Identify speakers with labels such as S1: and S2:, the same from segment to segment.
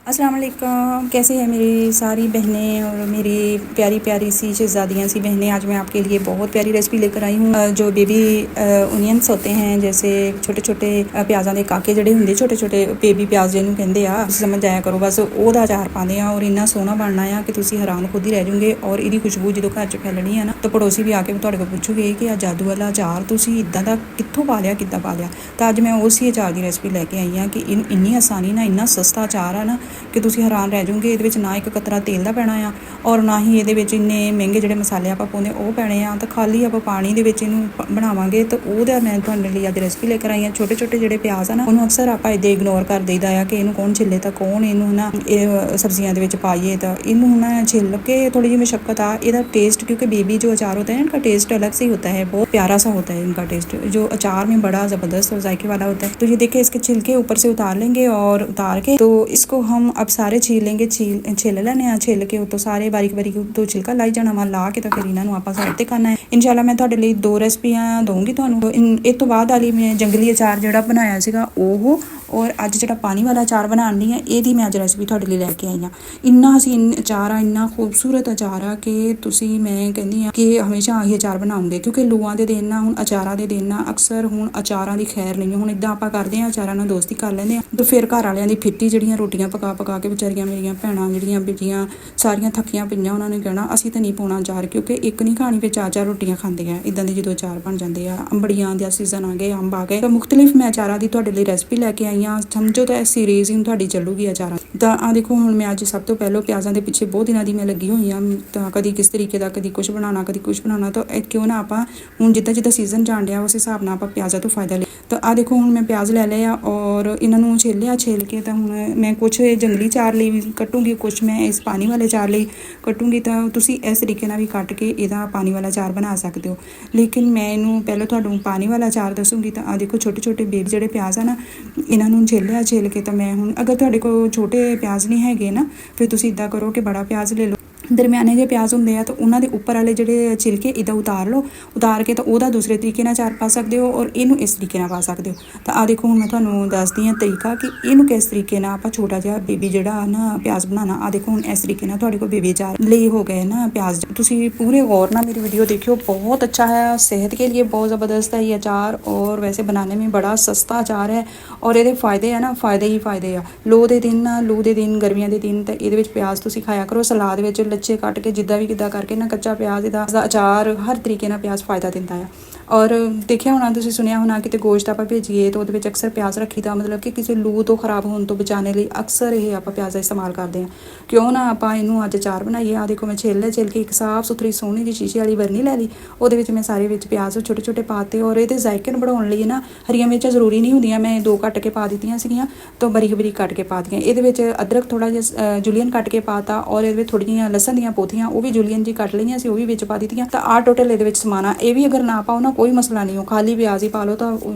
S1: अस्सलाम वालेकुम। कैसे हैं मेरी सारी बहनें और मेरी प्यारी प्यारी सी शहज़ादियाँ सी बहनें। आज मैं आपके लिए बहुत प्यारी रेसिपी लेकर आई हूँ। जो बेबी ओनियंस होते हैं, जैसे छोटे छोटे प्याज़ां ਦੇ ਕਾਕੇ ਜਿਹੜੇ ਹੁੰਦੇ ਛੋਟੇ ਛੋਟੇ ਬੇਬੀ ਪਿਆਜ਼ ਜਿਹਨੂੰ ਕਹਿੰਦੇ ਆ, ਤੁਸੀਂ ਸਮਝ ਜਾਇਆ ਕਰੋ। ਬਸ ਉਹਦਾ ਅਚਾਰ ਪਾਉਂਦੇ ਆ ਔਰ ਇੰਨਾ ਸੋਹਣਾ ਬਣਨਾ ਆ ਕਿ ਤੁਸੀਂ ਹੈਰਾਨ ਖੁਦ ਹੀ ਰਹਿ ਜਾਓਗੇ। ਔਰ ਇਹਦੀ ਖੁਸ਼ਬੂ ਜਦੋਂ ਘਰ 'ਚ ਫੈਲਣੀ ਆ ਨਾ, ਤਾਂ ਪੜੋਸੀ ਵੀ ਆ ਕੇ ਤੁਹਾਡੇ ਕੋਲ ਪੁੱਛੂਗੇ ਕਿ ਆ ਜਾਦੂ ਵਾਲਾ ਅਚਾਰ ਤੁਸੀਂ ਇੱਦਾਂ ਦਾ ਕਿੱਥੋਂ ਪਾ ਲਿਆ, ਕਿੱਦਾਂ ਪਾ ਲਿਆ। ਤਾਂ ਅੱਜ ਮੈਂ ਉਸੇ ਅਚਾਰ ਦੀ ਰੈਸਿਪੀ ਲੈ ਕੇ ਆਈ ਹਾਂ ਕਿ ਇੰਨੀ ਆਸਾਨੀ ਨਾਲ ਇੰਨਾ ਸਸਤਾ ਅਚਾਰ ਆ ਨਾ ਕਿ ਤੁਸੀਂ ਹੈਰਾਨ ਰਹਿ ਜਾਓਗੇ। ਇਹਦੇ ਵਿੱਚ ਨਾ ਇੱਕ ਕਤਰਾ ਤੇਲ ਦਾ ਪੈਣਾ ਆ ਔਰ ਨਾ ਹੀ ਇਹਦੇ ਵਿੱਚ ਇੰਨੇ ਮਹਿੰਗੇ ਜਿਹੜੇ ਮਸਾਲੇ ਆਪਾਂ ਪਾਉਂਦੇ ਉਹ ਪੈਣੇ ਆ। ਤਾਂ ਖਾਲੀ ਆਪਾਂ ਪਾਣੀ ਦੇ ਵਿੱਚ ਇਹਨੂੰ ਬਣਾਵਾਂਗੇ। ਤਾਂ ਉਹਦਾ ਮੈਂ ਤੁਹਾਡੇ ਲਈ ਅੱਜ ਰੈਸਿਪੀ ਲੈ ਕੇ ਆਈ ਹਾਂ। ਛੋਟੇ ਛੋਟੇ ਜਿਹੜੇ ਪਿਆਜ਼ ਆ ਨਾ, ਉਹਨੂੰ ਅਕਸਰ ਆਪਾਂ ਇੱਦਾਂ ਇਗਨੋਰ ਕਰ ਦਈਦਾ ਆ ਕਿ ਇਹਨੂੰ ਕੌਣ ਛਿੱਲੇ, ਤਾਂ ਕੌਣ ਇਹਨੂੰ ਨਾ ਇਹ ਸਬਜ਼ੀਆਂ ਦੇ ਵਿੱਚ ਪਾਈਏ। ਤਾਂ ਇਹਨੂੰ ਨਾ ਛਿੱਲ ਕੇ थोड़ी जी मशक्क़त आ, ਇਹਦਾ टेस्ट, क्योंकि बेबी जो अचार होता है इनका टेस्ट अलग से ही होता है, बहुत प्यारा सा होता है इनका टेस्ट। जो अचार में बड़ा ज़बरदस्त और जायके वाला होता है। तो ये देखिए, इसके छिलके ऊपर से उतार लेंगे और उतार के तो इसको हम अब सारे छील लेंगे। छिल लेने छिल के तो सारे बारीक बारीक तो छिलका लाई जाना वा, ला के तो फिर इन्हों आप साइड ते करना है। इंशाल्लाह मैं तुहाडे लई 2 रेसिपियां दूँगी तुहानूं। इस तो बाद वाली मैं जंगली अचार जिहड़ा बनाया सीगा ओह, और अज जिहड़ा पानी वाला अचार बनाउण दी है ਇਹਦੀ मैं अज रेसिपी तुहाडे लई लैके आई हाँ। इन्ना असीं अचार आ, इन्ना खूबसूरत अचार आ कि तुसीं, मैं कहनी आ कि हमेशा आही अचार बनाओगे, क्योंकि लूआं दे दिन ना, हुण अचारां दे दिन ना, अक्सर हुण अचारां दी खैर नहीं। हुण इदां आपां करदे आ, अचारां नाल दोस्ती कर लैंदे आ, तो फिर घर वालियां दी फिੱਟੀ ਜਿਹੜੀਆਂ ਰੋਟੀਆਂ ਪਕਾ ਪਕਾ ਕੇ ਵਿਚਾਰੀਆਂ ਮੇਰੀਆਂ ਭੈਣਾਂ ਜਿਹੜੀਆਂ ਬੀਜੀਆਂ ਸਾਰੀਆਂ ਥੱਕੀਆਂ ਪਈਆਂ, ਉਹਨਾਂ ਨੇ ਕਹਿਣਾ ਅਸੀਂ ਤਾਂ ਨਹੀਂ ਪਾਉਣਾ ਅਚਾਰ, ਕਿਉਂਕਿ ਇੱਕ ਨਹੀਂ ਖਾਣੀ ਫਿਰ 4 ਰੋਟੀਆਂ ਖਾਂਦੇ ਆ। ਇਦਾਂ ਦੇ ਜਦੋਂ ਅਚਾਰ ਬਣ ਜਾਂਦੇ ਆ, ਅੰਬੜੀਆਂ ਦਾ ਸੀਜ਼ਨ ਆ ਗਏ, ਅੰਬ ਆ ਗਏ, ਤਾਂ ਮੁxtਲਿਫ ਮੈਂ ਅਚਾਰਾਂ ਦੀ ਤੁਹਾਡੇ ਲਈ ਰੈਸਿਪੀ ਲੈ ਕੇ ਆਈ ਹਾਂ। ਸਮਝੋ ਤਾਂ ਇਹ ਸੀਰੀਜ਼ ਹੀ ਤੁਹਾਡੀ ਚੱਲੂਗੀ ਅਚਾਰਾਂ। ਤਾਂ ਆ ਦੇਖੋ, ਹੁਣ ਮੈਂ ਅੱਜ ਸਭ ਤੋਂ ਪਹਿਲਾਂ ਪਿਆਜ਼ਾਂ ਦੇ ਪਿੱਛੇ ਬਹੁਤ ਦਿਨਾਂ ਦੀ ਮੈਂ ਲੱਗੀ ਹੋਈ ਹਾਂ। ਤਾਂ ਕਦੀ ਕਿਸ ਤਰੀਕੇ ਦਾ, ਕਦੀ ਕੁਛ ਬਣਾਉਣਾ, ਕਦੀ ਕੁਛ ਬਣਾਉਣਾ। ਤਾਂ ਕਿਉਂ ਨਾ ਆਪਾਂ ਹੁਣ ਜਿੱਦਾਂ ਜਿੱਦਾਂ ਸੀਜ਼ਨ ਜਾਣ ਡਿਆ ਉਸ ਹਿਸਾਬ ਨਾਲ ਆਪਾਂ ਪਿਆਜ਼ਾਂ ਤੋਂ ਫਾਇਦਾ ਲੈ। ਤਾਂ ਆ ਦੇਖੋ, ਹੁਣ ਮੈਂ ਪਿਆਜ਼ ਲੈ ਲਏ ਆ ਔਰ ਇਹਨਾਂ ਨੂੰ ਛਿੱਲਿਆ। ਛਿੱਲ ਕੇ ਤਾਂ ਹੁਣ ਮੈਂ ਕੁਛ ਜੰਗਲੀ ਅਚਾਰ ਲਈ ਵੀ ਕੱਟੂੰਗੀ, ਕੁਛ ਮੈਂ ਇਸ ਪਾਣੀ ਵਾਲੇ ਅਚਾਰ ਲਈ ਕੱਟੂੰਗੀ। ਤਾਂ ਤੁਸੀਂ ਇਸ ਤਰੀਕੇ ਨਾਲ ਵੀ ਕੱਟ ਕੇ ਇਹਦਾ ਪਾਣੀ ਵਾਲਾ ਅਚਾਰ ਬਣਾ ਸਕਦੇ ਹੋ। ਲੇਕਿਨ ਮੈਂ ਇਹਨੂੰ ਪਹਿਲਾਂ ਤੁਹਾਨੂੰ ਪਾਣੀ ਵਾਲਾ ਅਚਾਰ ਦੱਸੂੰਗੀ। ਤਾਂ ਆ ਦੇਖੋ, ਛੋਟੇ ਛੋਟੇ ਬੇਬੀ ਜਿਹੜੇ ਪਿਆਜ਼ ਆ ਨਾ, ਇਹਨਾਂ ਨੂੰ ਛਿੱਲਿਆ। ਛਿੱਲ ਕੇ ਤਾਂ ਮੈਂ ਹੁਣ, ਅਗਰ ਤੁਹਾਡੇ ਕੋਲ ਛੋਟੇ ਪਿਆਜ਼ ਨਹੀਂ ਹੈਗੇ ਨਾ, ਫਿਰ ਤੁਸੀਂ ਇੱਦਾਂ ਕਰੋ ਕਿ ਬੜਾ ਪਿਆਜ਼ ਲੈ ਲਓ। ਦਰਮਿਆਨੇ ਜਿਹੇ ਪਿਆਜ਼ ਹੁੰਦੇ ਆ, ਤਾਂ ਉਹਨਾਂ ਦੇ ਉੱਪਰ ਵਾਲੇ ਜਿਹੜੇ ਛਿਲਕੇ ਇੱਦਾਂ ਉਤਾਰ ਲਓ। ਉਤਾਰ ਕੇ ਤਾਂ ਉਹਦਾ ਦੂਸਰੇ ਤਰੀਕੇ ਨਾਲ ਅਚਾਰ ਪਾ ਸਕਦੇ ਹੋ ਔਰ ਇਹਨੂੰ ਇਸ ਤਰੀਕੇ ਨਾਲ ਪਾ ਸਕਦੇ ਹੋ। ਤਾਂ ਆ ਦੇਖੋ, ਹੁਣ ਮੈਂ ਤੁਹਾਨੂੰ ਦੱਸਦੀ ਹਾਂ ਤਰੀਕਾ ਕਿ ਇਹਨੂੰ ਕਿਸ ਤਰੀਕੇ ਨਾਲ ਆਪਾਂ ਛੋਟਾ ਜਿਹਾ ਬੇਬੀ ਜਿਹੜਾ ਨਾ ਪਿਆਜ਼ ਬਣਾਉਣਾ। ਆ ਦੇਖੋ, ਹੁਣ ਇਸ ਤਰੀਕੇ ਨਾਲ ਤੁਹਾਡੇ ਕੋਲ ਬੇਬੀ ਅਚਾਰ ਲਈ ਹੋ ਗਏ ਨਾ प्याज। ਤੁਸੀਂ पूरे गौर ना मेरी वीडियो देखियो, बहुत अच्छा है, सेहत के लिए बहुत ज़बरदस्त है ये अचार और वैसे बनाने में बड़ा सस्ता अचार है। और ये फ़ायदे है ना, फ़ायदे ही फ़ायदे आ। लू के दिन ना, लू के दिन, गर्मियों के दिन, तो ये प्याज तुसीं खाया करो सलाद में लच्छे कट के, जिद्दां भी किद्दां करके ना, कच्चा प्याज दा अचार हर तरीके नाल प्याज फ़ायदा दिंदा है। और देखिया होना, तुसीं सुनिया होना कि गोश्त आप भेजीए तो वो अक्सर प्याज रखी दा, मतलब कि किसी लू तो खराब होने तो बचाने लिए अक्सर ये आप प्याज का इस्तेमाल करते हैं। क्यों ना आप इनू अज अचार बनाइए। आ देखो, मैं छिल के एक साफ सुथरी सोहनी जी शीशे वाली बरनी लै ली। वो मैं सारे प्याज छोटे छोटे पाते और ये जायके बढ़ाने लिए ना हरियां मिर्चां जरूरी नहीं होंदियां, मैं 2 कट के पा दित्तियां सीगियां, तो बारीक बारीक कट के पा दियां। ये अदरक थोड़ा जिहा जुलियन कट के पाता और ये थोड़ी जी लसन दियां पोथियां वो भी जुलियन जी कट लईआं सी, वो भी विच पा दित्तियां। तो आ टोटल ये समाना, ये भी अगर ना पाओ ना कोई मसला नहीं हो, खाली प्याज ही पा लो तो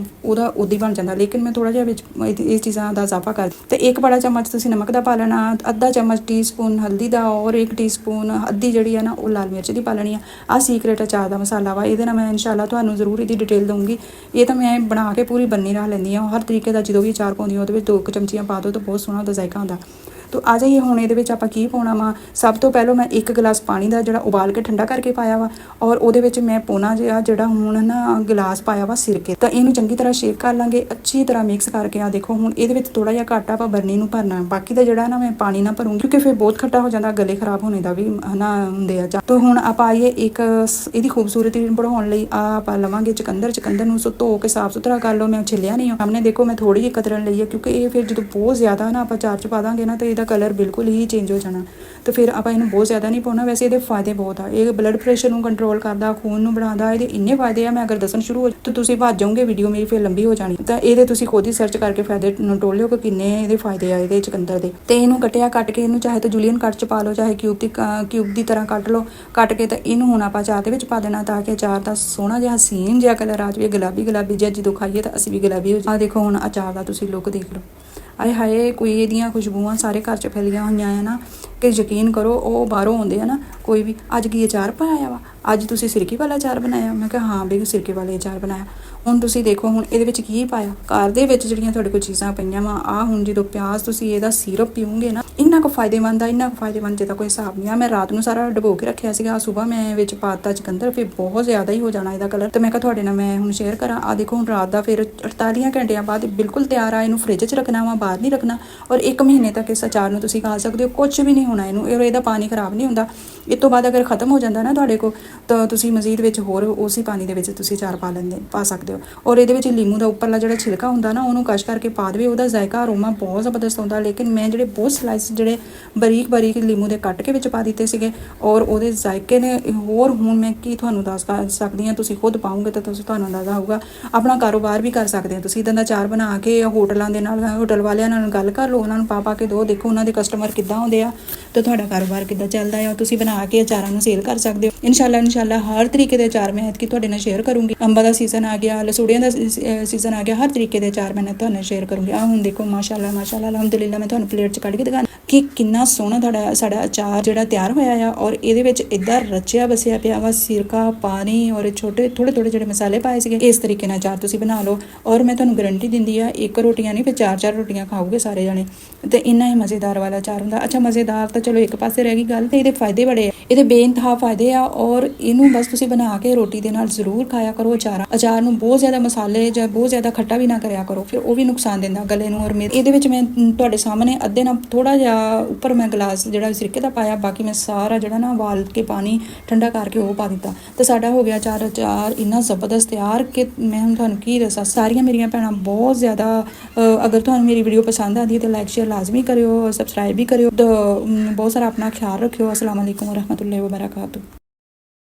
S1: उदा उदी बन जाता। लेकिन मैं थोड़ा जिहा इस चीज़ां दा इजाफा कर, तो 1 बड़ा चम्मच तुसीं नमक दा पा लेना, आधा चम्मच टीस्पून हल्दी दा और 1 टीस्पून अद्धी जिहड़ी है ना वो लाल मिर्च दी पा लेनी है। आ सीक्रेट अचार दा मसाला वा, ये मैं इंशाल्लाह तुहानूं जरूर इसदी डिटेल दूँगी। ये तो मैं बना के पूरी बन्नी रख लैंदी हाँ। हर तरीके का जो भी अचार पाउंदी उहदे विच 2 चमचियां पा दो तो बहुत सोहना उहदा जायका आउंदा। तो आ जाइए हुण इहदे विच आपां की पाउणा वा। सब तो पहलों मैं 1 गिलास पानी का जिहड़ा उबाल के ठंडा करके पाया वा और उहदे विच मैं पौना जिहड़ा हुण ना गिलास पाया वा सिरके। तो इहनूं चंगी तरह शेक कर लांगे, अच्छी तरह मिक्स करके। आ देखो, हुण इहदे विच थोड़ा जिहा घट्ट आपां बरनी नूं भरना, बाकी दा जिहड़ा ना मैं पानी ना भरूँगी, क्योंकि फिर बहुत खट्टा हो जाता, गले खराब होने का भी ना हुंदे आ। तो हुण आपां आइए एक इहदी खूबसूरती बढ़ाउण लई आपां लवांगे चुकंदर नूं धो के साफ सुथरा कर लो। मैं छिलिया नहीं सामने देखो, मैं थोड़ी जी कतरन लई है, क्योंकि ये फिर जो बहुत ज़्यादा ना आपां अचार च पा दांगे ना तो इहदा कलर बिल्कुल ही चेंज हो जाना। तो फिर आप इन्हूं बहुत ज़्यादा नहीं पाउणा। वैसे ये फ़ायदे बहुत आ, ये ब्लड प्रेशर नूं कंट्रोल करदा, खून नूं बढ़ाउंदा, ये इन्ने फ़ायदे आ, मैं अगर दसन शुरू हो तो तुसीं भज जाओगे, वीडियो मेरी फिर लंबी हो जानी। तो ये तुसीं खुद ही सर्च करके फ़ायदे टोल लिओ कि किन्ने ये फ़ायदे आ ये चुकंदर दे। तो इन्हूं कट के इन्हूं चाहे तो जूलियन कट च पा लो, चाहे क्यूब की तरह कट लो। कट के तो इन्हूं हुण आपां अचार दे विच पा देना, ताकि अचार दा सोहना जिहा हसीन जिहा कलर आ जाए, गुलाबी जिहा, जदों खाइए तो असीं भी गुलाबी हो जाए। आ देखो, हुण अचार दा तुसीं लुक देख लो। आए हाए, कोई इहदियां खुशबूआं सारे घर च फैलियां होईयां है ना। ਕਿ ਯਕੀਨ ਕਰੋ ਉਹ ਬਾਹਰੋਂ ਆਉਂਦੇ ਆ ਨਾ ਕੋਈ ਵੀ, ਅੱਜ ਕੀ ਅਚਾਰ ਪਾਇਆ ਵਾ, ਅੱਜ ਤੁਸੀਂ ਸਿਰਕੇ ਵਾਲਾ ਅਚਾਰ ਬਣਾਇਆ। ਮੈਂ ਕਿਹਾ ਹਾਂ ਬਈ ਸਿਰਕੇ ਵਾਲੇ ਅਚਾਰ ਬਣਾਇਆ। ਹੁਣ ਤੁਸੀਂ ਦੇਖੋ ਹੁਣ ਇਹਦੇ ਵਿੱਚ ਕੀ ਪਾਇਆ, ਘਰ ਦੇ ਵਿੱਚ ਜਿਹੜੀਆਂ ਤੁਹਾਡੇ ਕੋਲ ਚੀਜ਼ਾਂ ਪਈਆਂ ਵਾ ਆ। ਹੁਣ ਜਦੋਂ ਪਿਆਜ਼ ਤੁਸੀਂ ਇਹਦਾ ਸੀਰਪ ਪੀਓਗੇ ਨਾ, ਇੰਨਾ ਕੁ ਫਾਇਦੇਮੰਦ ਆ, ਇੰਨਾ ਕੁ ਫਾਇਦੇਮੰਦ ਜਿਹਦਾ ਕੋਈ ਹਿਸਾਬ ਨਹੀਂ ਆ। ਮੈਂ ਰਾਤ ਨੂੰ ਸਾਰਾ ਡੁਬੋ ਕੇ ਰੱਖਿਆ ਸੀਗਾ, ਸੁਬਾਹ ਮੈਂ ਵਿੱਚ ਪਾਤਾ ਚੁਕੰਦਰ, ਫਿਰ ਬਹੁਤ ਜ਼ਿਆਦਾ ਹੀ ਹੋ ਜਾਣਾ ਇਹਦਾ ਕਲਰ। ਤੇ ਮੈਂ ਕਿਹਾ ਤੁਹਾਡੇ ਨਾਲ ਮੈਂ ਹੁਣ ਸ਼ੇਅਰ ਕਰਾਂ। ਆ ਦੇਖੋ ਹੁਣ ਰਾਤ ਦਾ ਫਿਰ 48 ਘੰਟਿਆਂ ਬਾਅਦ ਬਿਲਕੁਲ ਤਿਆਰ ਆ। ਇਹਨੂੰ ਫ੍ਰਿਜ 'ਚ ਰੱਖਣਾ ਵਾ, ਬਾਹਰ ਨਹੀਂ ਰੱਖਣਾ, ਔਰ 1 ਮਹੀਨੇ ਤੱਕ ਇਸ ਅਚਾਰ ਨੂੰ ਤੁਸੀਂ ਖਾ ਸਕਦੇ ਹੋ, ਕੁਝ ਵੀ ਨਹੀਂ ਹੋਣਾ ਇਹਨੂੰ, ਇਹਦਾ ਪਾਣੀ ਖਰਾਬ ਨਹੀਂ ਹੁੰਦਾ। ਇਸ ਤੋਂ ਬਾਅਦ ਅਗਰ ਖਤਮ ਹੋ ਜਾਂਦਾ ਨਾ ਤੁਹਾਡੇ ਕੋਲ, ਤਾਂ ਤੁਸੀਂ ਮਜ਼ੀਦ ਵਿੱਚ ਹੋਰ ਉਸੇ ਪਾਣੀ ਦੇ ਵਿੱਚ ਤੁਸੀਂ ਅਚਾਰ ਪਾ ਸਕਦੇ ਹੋ। ਔਰ ਇਹਦੇ ਵਿੱਚ ਲੀਮੂ ਦਾ ਉੱਪਰਲਾ ਜਿਹੜਾ ਛਿਲਕਾ ਹੁੰਦਾ ਨਾ, ਉਹਨੂੰ ਕਸ਼ ਕਰਕੇ ਪਾ ਦੇਵੇ, ਉਹਦਾ ਜ਼ਾਇਕਾ ਅਰੋਮਾ ਬਹੁਤ ਜ਼ਬਰਦਸਤ ਹੁੰਦਾ। ਲੇਕਿਨ ਮੈਂ ਜਿਹੜੇ ਬਹੁਤ ਸਲਾਈਸ ਜਿਹੜੇ ਬਰੀਕ ਬਰੀਕ ਲੀਮੂ ਦੇ ਕੱਟ ਕੇ ਵਿੱਚ ਪਾ ਦਿੱਤੇ ਸੀਗੇ, ਔਰ ਉਹਦੇ ਜ਼ਾਇਕੇ ਨੇ ਹੋਰ ਹੁਣ ਮੈਂ ਕੀ ਤੁਹਾਨੂੰ ਦੱਸ ਸਕਦੀ ਹਾਂ, ਤੁਸੀਂ ਖੁਦ ਪਾਓਗੇ ਤਾਂ ਤੁਹਾਨੂੰ ਅੰਦਾਜ਼ਾ ਹੋਊਗਾ। ਆਪਣਾ ਕਾਰੋਬਾਰ ਵੀ ਕਰ ਸਕਦੇ ਹੋ ਤੁਸੀਂ, ਇੱਦਾਂ ਦਾ ਅਚਾਰ ਬਣਾ ਕੇ ਹੋਟਲਾਂ ਦੇ ਨਾਲ, ਹੋਟਲ ਵਾਲਿਆਂ ਨਾਲ ਗੱਲ ਕਰ ਲਓ, ਉਹਨਾਂ ਨੂੰ ਪਾ ਕੇ ਦਿਓ, ਦੇਖੋ ਉਹਨਾਂ ਦੇ ਕਸਟਮਰ ਕਿੱਦਾਂ ਆਉਂਦੇ ਆ ਤੇ ਤੁਹਾਡਾ ਕਾਰੋਬਾਰ ਕਿੱਦਾਂ ਚੱਲਦਾ ਆ। ਤੁਸੀਂ ਬਣਾ ਕੇ ਅਚਾਰਾਂ ਨੂੰ ਸੇਲ ਕਰ ਸਕਦੇ ਹੋ। ਇਨਸ਼ਾਅੱਲਾ ਹਰ ਤਰੀਕੇ ਦੇ ਅਚਾਰ ਮੈਂ ਐਤਕੀ ਤੁਹਾਡੇ ਨਾਲ ਸ਼ੇਅਰ ਕਰੂੰਗੀ। ਅੰਬਾਂ ਦਾ ਸੀਜ਼ਨ ਆ ਗਿਆ, ਲਸੂੜੀਆਂ ਦਾ ਸੀਜ਼ਨ ਆ ਗਿਆ, ਹਰ ਤਰੀਕੇ ਦੇ ਅਚਾਰ ਮੈਂ ਤੁਹਾਨੂੰ ਸ਼ੇਅਰ ਕਰੂੰਗੀ। ਆ ਹੁਣ ਦੇਖੋ ਮਾਸ਼ਾਅੱਲਾ ਅਲਹਮਦੁਲਿਲਾ, ਮੈਂ ਤੁਹਾਨੂੰ ਪਲੇਟ 'ਚ ਕੱਢ ਕੇ ਦਿਖਾਉਂ ਕਿ ਕਿੰਨਾ ਸੋਹਣਾ ਸਾਡਾ ਅਚਾਰ ਜਿਹੜਾ ਤਿਆਰ ਹੋਇਆ ਆ। ਔਰ ਇਹਦੇ ਵਿੱਚ ਇੱਦਾਂ ਰਚਿਆ ਬਸਿਆ ਪਿਆ ਵਾ ਸਿਰਕਾ, ਪਾਣੀ ਔਰ ਥੋੜੇ ਜਿਹੜੇ ਮਸਾਲੇ ਪਾਏ ਸੀਗੇ। ਇਸ ਤਰੀਕੇ ਨਾਲ ਅਚਾਰ ਤੁਸੀਂ ਬਣਾ ਲਓ, ਔਰ ਮੈਂ ਤੁਹਾਨੂੰ ਗਰੰਟੀ ਦਿੰਦੀ ਆ 1 ਰੋਟੀਆਂ ਨਹੀਂ ਫਿਰ 4 ਰੋਟੀਆਂ ਖਾਓਗੇ ਸਾਰੇ ਜਾਣੇ। ਤੇ ਇੰਨਾ ਹੀ ਮਜ਼ੇਦਾਰ ਵਾਲਾ ਅਚਾਰ ਹੁੰਦਾ। ਅੱਛਾ ਮਜ਼ੇਦਾਰ ਤਾਂ ਚਲੋ ਇੱਕ ਪਾਸੇ ਰਹਿ ਗਈ ਗੱਲ, ਤੇ ਇਹਦੇ ਫਾਇਦੇ ਬੜੇ ਆ, ਇਹਦੇ ਬੇਇੰਤਹਾ ਫਾਇਦੇ ਆ। ਔਰ ਇਹਨੂੰ ਬਸ ਤੁਸੀਂ ਬਣਾ ਕੇ ਰੋਟੀ ਦੇ ਨਾਲ ਜ਼ਰੂਰ ਖਾਇਆ ਕਰੋ। ਅਚਾਰ ਨੂੰ ਬਹੁਤ ਜ਼ਿਆਦਾ ਮਸਾਲੇ ਜਾਂ ਬਹੁਤ ਜ਼ਿਆਦਾ ਖੱਟਾ ਵੀ ਨਾ ਕਰਿਆ ਕਰੋ, ਫਿਰ ਉਹ ਵੀ ਨੁਕਸਾਨ ਦਿੰਦਾ ਗਲੇ ਨੂੰ। ਔਰ ਇਹਦੇ ਵਿੱਚ ਮੈਂ ਤੁਹਾਡੇ ਸਾਹਮਣੇ ਅੱਧੇ ਨਾਲ ਥੋੜਾ ਜਿਹਾ ਉੱਪਰ ਮੈਂ ਗਲਾਸ ਜਿਹੜਾ ਸਿਰਕੇ ਦਾ ਪਾਇਆ, ਬਾਕੀ ਮੈਂ ਸਾਰਾ ਜਿਹੜਾ ਨਾ ਉਬਾਲ ਕੇ ਪਾਣੀ ਠੰਡਾ ਕਰਕੇ ਉਹ ਪਾ ਦਿੱਤਾ, ਤੇ ਸਾਡਾ ਹੋ ਗਿਆ ਅਚਾਰ ਇੰਨਾ ਜ਼ਬਰਦਸਤ ਤਿਆਰ ਕਿ ਮੈਂ ਹੁਣ ਤੁਹਾਨੂੰ ਕੀ ਦੱਸਾਂ। ਸਾਰੀਆਂ ਮੇਰੀਆਂ ਭੈਣਾਂ ਬਹੁਤ ਜ਼ਿਆਦਾ, ਅਗਰ ਤੁਹਾਨੂੰ ਮੇਰੀ ਵੀਡੀਓ ਪਸੰਦ ਆਉਂਦੀ ਹੈ ਤਾਂ ਲਾਈਕ ਸ਼ੇਅਰ ਲਾਜ਼ਮੀ ਕਰਿਓ, ਸਬਸਕ੍ਰਾਈਬ ਵੀ ਕਰਿਓ। ਬਹੁਤ ਸਾਰਾ ਆਪਣਾ ਖਿਆਲ ਰੱਖਿਓ। ਅਸਲਾਮ ਵਾਲੇਕੁਮ ਵਰਹਿਮਤੁல்லாਹਿ ਵਬਰਕਾਤੁਹੂ।